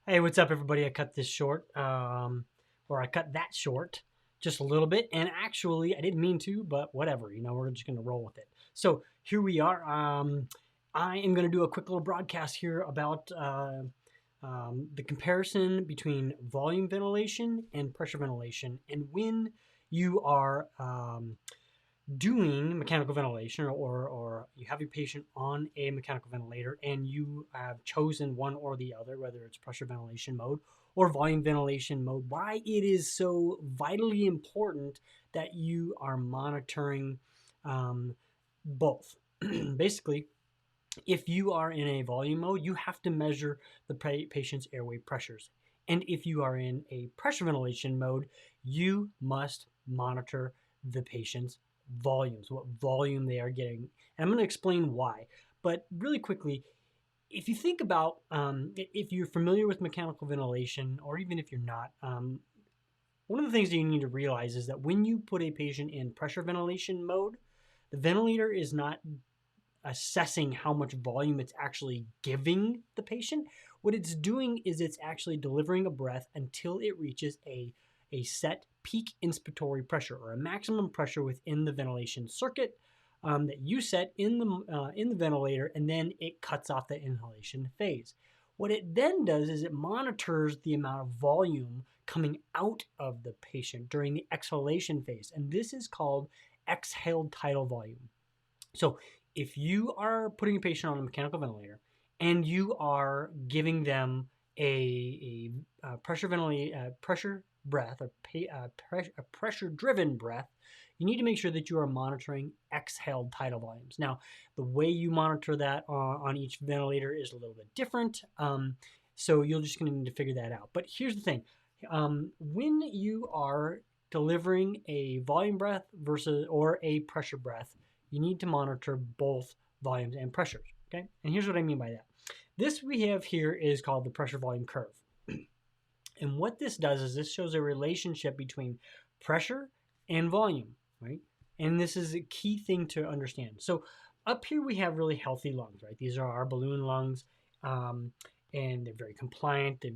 Hey, what's up, everybody? I cut this short, or I cut that short just a little bit. And actually, I didn't mean to, but whatever. We're just going to roll with it. So here we are. I am going to do a quick little broadcast here about the comparison between volume ventilation and pressure ventilation, and when you are doing mechanical ventilation, or you have your patient on a mechanical ventilator and you have chosen one or the other, whether it's pressure ventilation mode or volume ventilation mode, why it is so vitally important that you are monitoring both. Basically, if you are in a volume mode, you have to measure the patient's airway pressures. And if you are in a pressure ventilation mode, you must monitor the patient's volumes, what volume they are getting. And I'm going to explain why. But really quickly, if you think about, if you're familiar with mechanical ventilation, or even if you're not, one of the things that you need to realize is that when you put a patient in pressure ventilation mode, the ventilator is not assessing how much volume it's actually giving the patient. What it's doing is it's actually delivering a breath until it reaches a set peak inspiratory pressure, or a maximum pressure within the ventilation circuit that you set in the ventilator, and then it cuts off the inhalation phase. What it then does is it monitors the amount of volume coming out of the patient during the exhalation phase, and this is called exhaled tidal volume. So if you are putting a patient on a mechanical ventilator and you are giving them a pressure breath, or a pressure-driven breath, you need to make sure that you are monitoring exhaled tidal volumes. Now, the way you monitor that on each ventilator is a little bit different, so you're just going to need to figure that out. But here's the thing. When you are delivering a volume breath or a pressure breath, you need to monitor both volumes and pressures, okay? And here's what I mean by that. This we have here is called the pressure volume curve. And what this does is this shows a relationship between pressure and volume, right? And this is a key thing to understand. So up here we have really healthy lungs, right? These are our balloon lungs, and they're very compliant, they're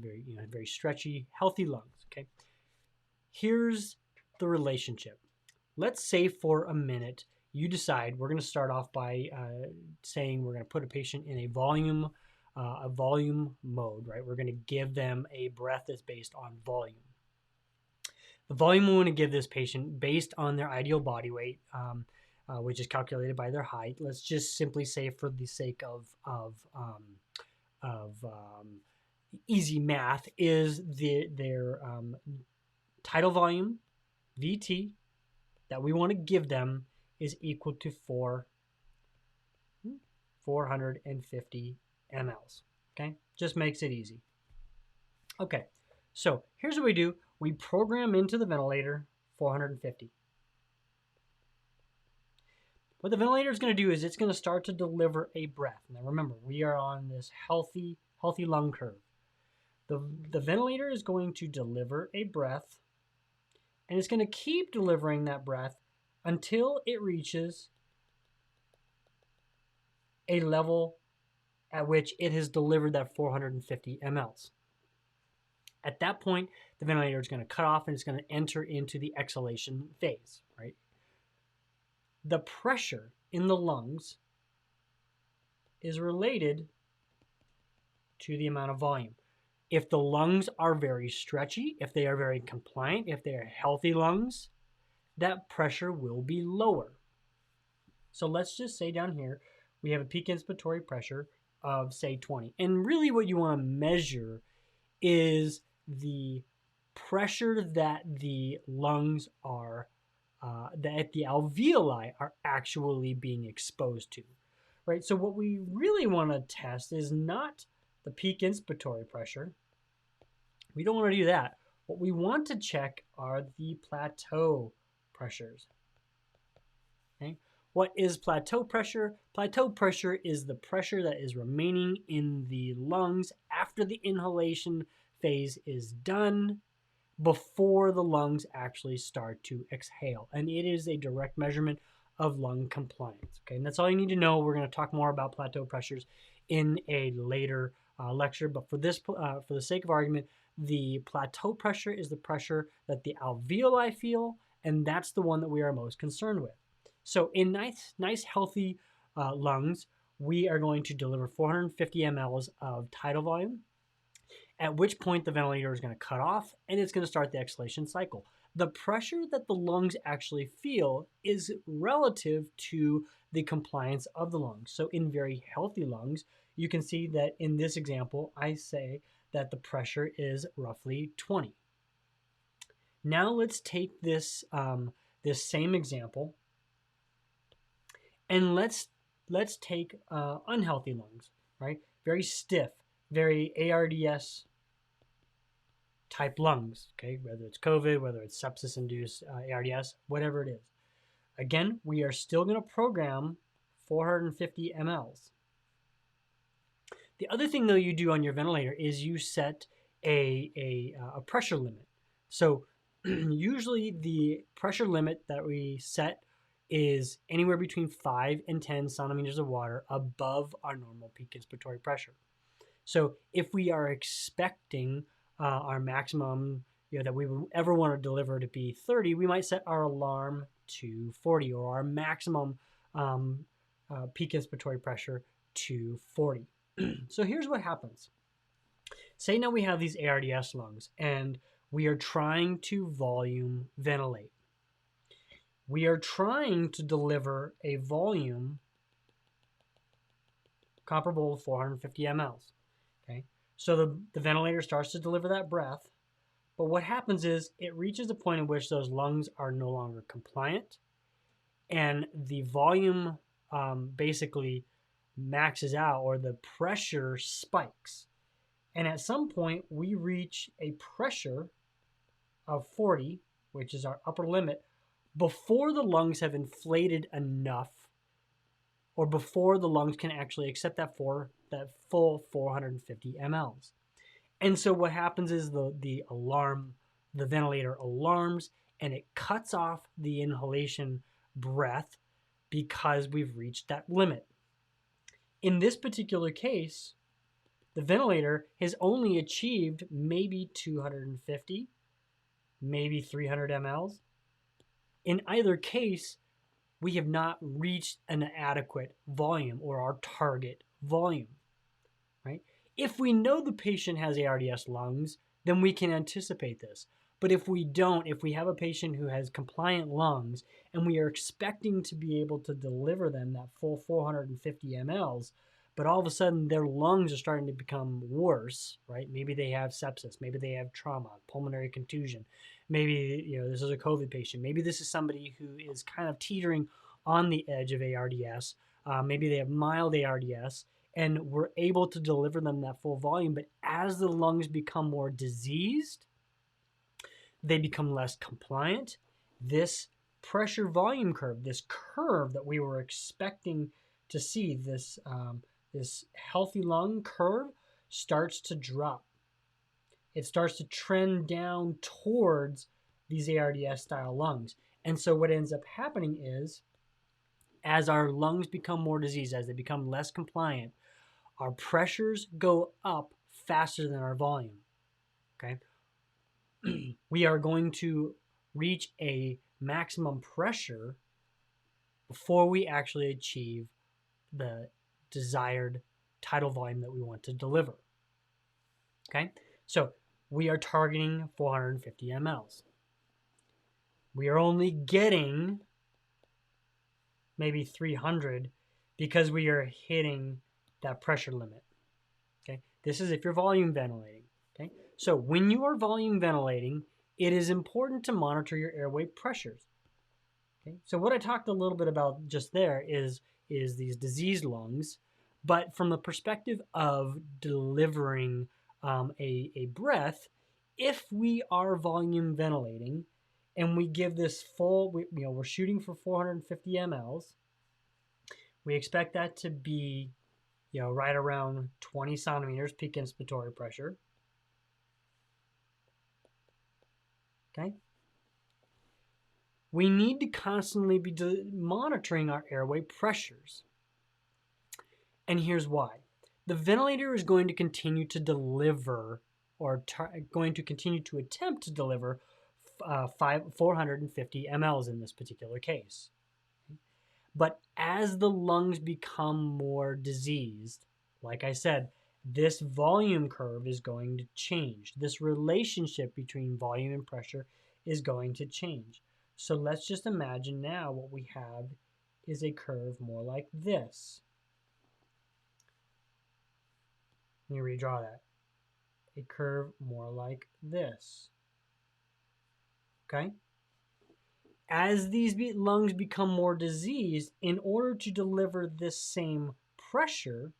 very stretchy, healthy lungs, okay? Here's the relationship. Let's say for a minute you decide we're going to start off by saying we're going to put a patient in a volume mode, right? We're going to give them a breath that's based on volume. The volume we want to give this patient based on their ideal body weight, which is calculated by their height. Let's just simply say, for the sake of easy math, is their tidal volume, VT, that we want to give them is equal to 450 mLs. Okay, just makes it easy. Okay, so here's what we do. We program into the ventilator 450. What the ventilator is going to do is it's going to start to deliver a breath. Now remember, we are on this healthy lung curve. The ventilator is going to deliver a breath, and it's going to keep delivering that breath until it reaches a level at which it has delivered that 450 mLs. At that point, the ventilator is going to cut off and it's going to enter into the exhalation phase, right? The pressure in the lungs is related to the amount of volume. If the lungs are very stretchy, if they are very compliant, if they are healthy lungs, that pressure will be lower. So let's just say down here, we have a peak inspiratory pressure of, say, 20. And really what you want to measure is the pressure that the lungs are, that the alveoli are actually being exposed to, right? So what we really want to test is not the peak inspiratory pressure. We don't want to do that. What we want to check are the plateau pressures. Okay? What is plateau pressure? Plateau pressure is the pressure that is remaining in the lungs after the inhalation phase is done, before the lungs actually start to exhale. And it is a direct measurement of lung compliance. Okay, and that's all you need to know. We're going to talk more about plateau pressures in a later lecture, but for the sake of argument, the plateau pressure is the pressure that the alveoli feel, and that's the one that we are most concerned with. So in nice healthy lungs, we are going to deliver 450 mLs of tidal volume, at which point the ventilator is going to cut off and it's going to start the exhalation cycle. The pressure that the lungs actually feel is relative to the compliance of the lungs. So in very healthy lungs, you can see that in this example, I say that the pressure is roughly 20. Now let's take this, this same example and let's take unhealthy lungs, right? Very stiff, very ARDS type lungs, okay? Whether it's COVID, whether it's sepsis-induced ARDS, whatever it is. Again, we are still going to program 450 mLs. The other thing, though, you do on your ventilator is you set a pressure limit. So usually the pressure limit that we set is anywhere between 5 and 10 centimeters of water above our normal peak inspiratory pressure. So if we are expecting our maximum, that we would ever want to deliver to be 30, we might set our alarm to 40, or our maximum peak inspiratory pressure to 40. So here's what happens. Say now we have these ARDS lungs and we are trying to volume ventilate. We are trying to deliver a volume comparable to 450 mLs. Okay, so the ventilator starts to deliver that breath, but what happens is it reaches a point in which those lungs are no longer compliant, and the volume basically maxes out, or the pressure spikes. And at some point, we reach a pressure of 40, which is our upper limit, before the lungs have inflated enough, or before the lungs can actually accept that full 450 mLs. And so what happens is the ventilator alarms, and it cuts off the inhalation breath because we've reached that limit. In this particular case, the ventilator has only achieved maybe 250, maybe 300 mLs. In either case, we have not reached an adequate volume, or our target volume, right? If we know the patient has ARDS lungs, then we can anticipate this. But if we don't, if we have a patient who has compliant lungs and we are expecting to be able to deliver them that full 450 mLs, but all of a sudden their lungs are starting to become worse, right? Maybe they have sepsis, maybe they have trauma, pulmonary contusion, maybe this is a COVID patient, maybe this is somebody who is kind of teetering on the edge of ARDS, maybe they have mild ARDS, and we're able to deliver them that full volume. But as the lungs become more diseased, they become less compliant. This pressure volume curve, this curve that we were expecting to see, this healthy lung curve, starts to drop. It starts to trend down towards these ARDS style lungs. And so what ends up happening is, as our lungs become more diseased, as they become less compliant, our pressures go up faster than our volume. Okay, we are going to reach a maximum pressure before we actually achieve the desired tidal volume that we want to deliver. Okay, so we are targeting 450 mLs. We are only getting maybe 300 because we are hitting that pressure limit. Okay, this is if you're volume ventilating. Okay, so when you are volume ventilating, it is important to monitor your airway pressures. Okay, so what I talked a little bit about just there is these diseased lungs, but from the perspective of delivering a breath, if we are volume ventilating and we give this full, we're shooting for 450 mLs, we expect that to be right around 20 centimeters peak inspiratory pressure. Okay. We need to constantly be monitoring our airway pressures. And here's why. the ventilator is going to continue to deliver or going to continue to attempt to deliver 450 mLs in this particular case. But as the lungs become more diseased, like I said, this volume curve is going to change. This relationship between volume and pressure is going to change. So let's just imagine now what we have is a curve more like this. Let me redraw that. A curve more like this. Okay? As these lungs become more diseased, in order to deliver this same pressure,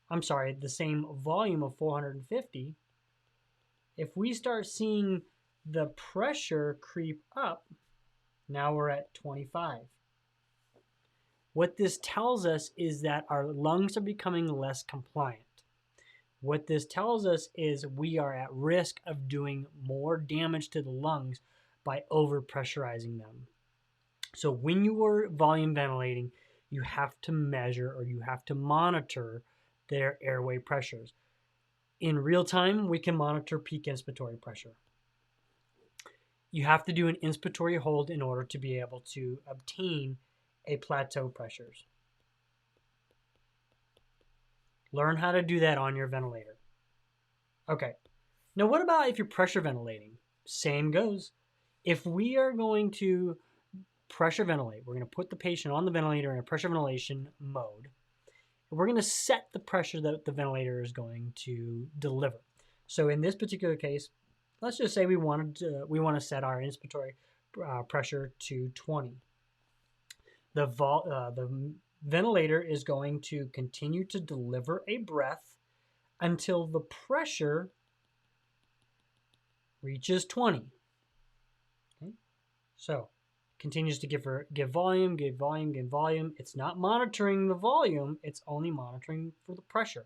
the same volume of 450, if we start seeing the pressure creep up, now we're at 25. What this tells us is that our lungs are becoming less compliant. What this tells us is we are at risk of doing more damage to the lungs by overpressurizing them. So when you are volume ventilating, you have to measure or you have to monitor their airway pressures. In real time, we can monitor peak inspiratory pressure. You have to do an inspiratory hold in order to be able to obtain a plateau pressures. Learn how to do that on your ventilator. Okay. Now, what about if you're pressure ventilating? Same goes. If we are going to pressure ventilate, we're going to put the patient on the ventilator in a pressure ventilation mode. We're going to set the pressure that the ventilator is going to deliver. So in this particular case, let's just say we want to set our inspiratory pressure to 20. The ventilator is going to continue to deliver a breath until the pressure reaches 20. Okay? So continues to give volume, give volume, give volume. It's not monitoring the volume, it's only monitoring for the pressure.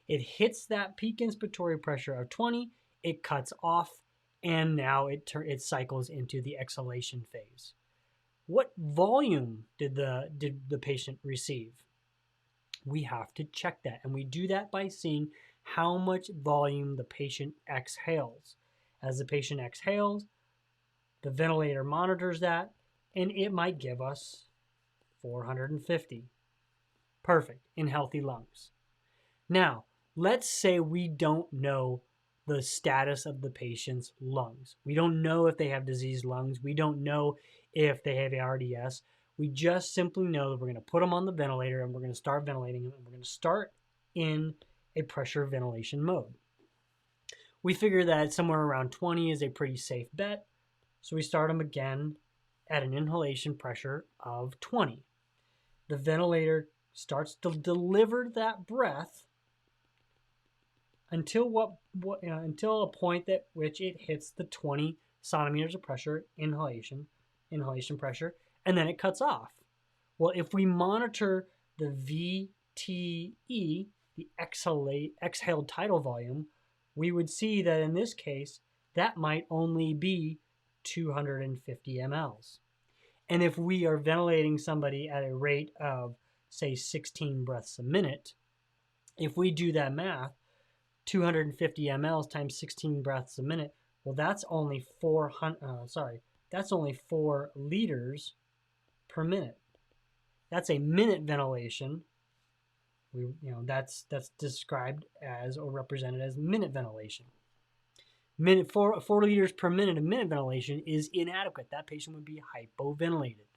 It hits that peak inspiratory pressure of 20, it cuts off, and now it cycles into the exhalation phase. What volume did the patient receive? We have to check that, and we do that by seeing how much volume the patient exhales. As the patient exhales, the ventilator monitors that, and it might give us 450. Perfect, in healthy lungs. Now, let's say we don't know the status of the patient's lungs. We don't know if they have diseased lungs. We don't know if they have ARDS. We just simply know that we're going to put them on the ventilator and we're going to start ventilating them, and we're going to start in a pressure ventilation mode. We figure that somewhere around 20 is a pretty safe bet, so we start them again at an inhalation pressure of 20. The ventilator starts to deliver that breath until until a point at which it hits the 20 centimeters of pressure inhalation pressure, and then it cuts off. Well, if we monitor the VTE, the exhaled tidal volume, we would see that in this case, that might only be 250 mLs. And if we are ventilating somebody at a rate of, say, 16 breaths a minute, if we do that math, 250 mLs times 16 breaths a minute, well, that's only 4 liters per minute. That's a minute ventilation. That's described as or represented as minute ventilation. 4 liters per minute of minute ventilation is inadequate. That patient would be hypoventilated.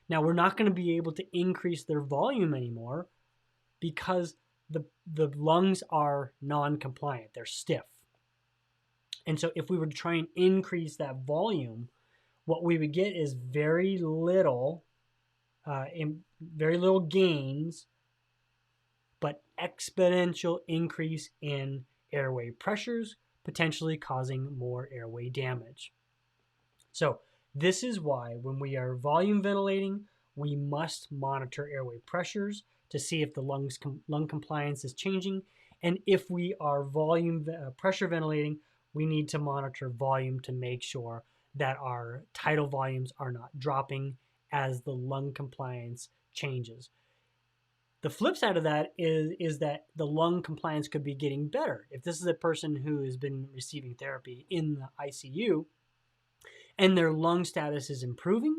Now, we're not going to be able to increase their volume anymore because the lungs are non-compliant. They're stiff. And so if we were to try and increase that volume, what we would get is very little gains, but exponential increase in airway pressures, potentially causing more airway damage. So this is why when we are volume ventilating, we must monitor airway pressures to see if the lung compliance is changing. And if we are volume pressure ventilating, we need to monitor volume to make sure that our tidal volumes are not dropping as the lung compliance changes. The flip side of that is that the lung compliance could be getting better. If this is a person who has been receiving therapy in the ICU and their lung status is improving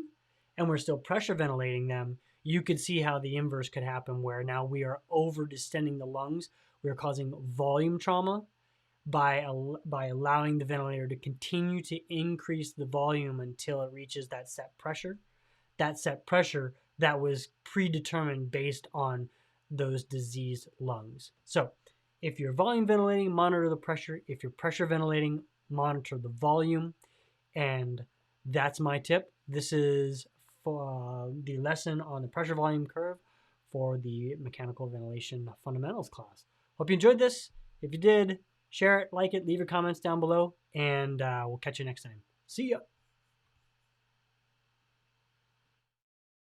and we're still pressure ventilating them, you could see how the inverse could happen, where now we are over distending the lungs. We are causing volume trauma by allowing the ventilator to continue to increase the volume until it reaches that set pressure. That set pressure that was predetermined based on those diseased lungs. So if you're volume ventilating, monitor the pressure. If you're pressure ventilating, monitor the volume. And that's my tip. This is for the lesson on the pressure volume curve for the mechanical ventilation fundamentals class. Hope you enjoyed this. If you did, share it, like it, leave your comments down below, and we'll catch you next time. See ya.